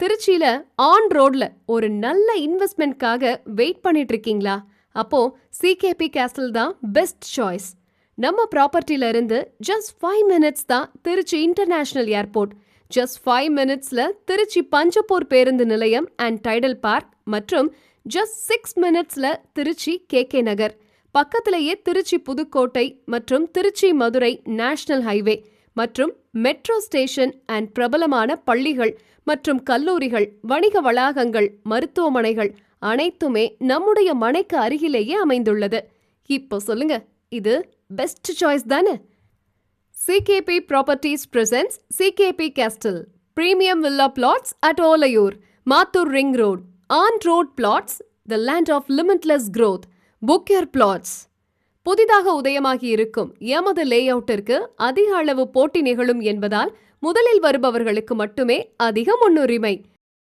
திருச்சியில ஆன் ரோட்ல ஒரு நல்ல இன்வெஸ்ட்மெண்ட்காக வெயிட் பண்ணிட்டு இருக்கீங்களா? அப்போ சிகேபி கேஸ்டில் தான் பெஸ்ட் சாய்ஸ். நம்ம ப்ராப்பர்ட்டில இருந்து ஜஸ்ட் 5 மினிட்ஸ் தான் திருச்சி இன்டர்நேஷனல் ஏர்போர்ட். ஜஸ்ட் 5 மினிட்ஸ்ல திருச்சி பஞ்சப்பூர் பேருந்து நிலையம் அண்ட் டைடல் பார்க் மற்றும் ஜஸ்ட் 6 மினிட்ஸ்ல திருச்சி கேகே நகர். பக்கத்திலேயே திருச்சி புதுக்கோட்டை மற்றும் திருச்சி மதுரை நேஷனல் ஹைவே மற்றும் மெட்ரோ ஸ்டேஷன் அண்ட் பிரபலமான பள்ளிகள் மற்றும் கல்லூரிகள், வணிக வளாகங்கள், மருத்துவமனைகள் அனைத்துமே நம்முடைய மனைக்கு அருகிலேயே அமைந்துள்ளது. இப்போ சொல்லுங்க, இது பெஸ்ட் சாய்ஸ் தானே? CKP Properties presents CKP Castle Premium Villa Plots at Olayur, Mathur Ring Road. On-road plots, the land of limitless growth. Book your plots. புதிதாக உதயமாகி இருக்கும் எமது லேஅவுட்டிற்கு அதிக அளவு போட்டி நிகழும் என்பதால் முதலில் வருபவர்களுக்கு மட்டுமே அதிக முன்னுரிமை.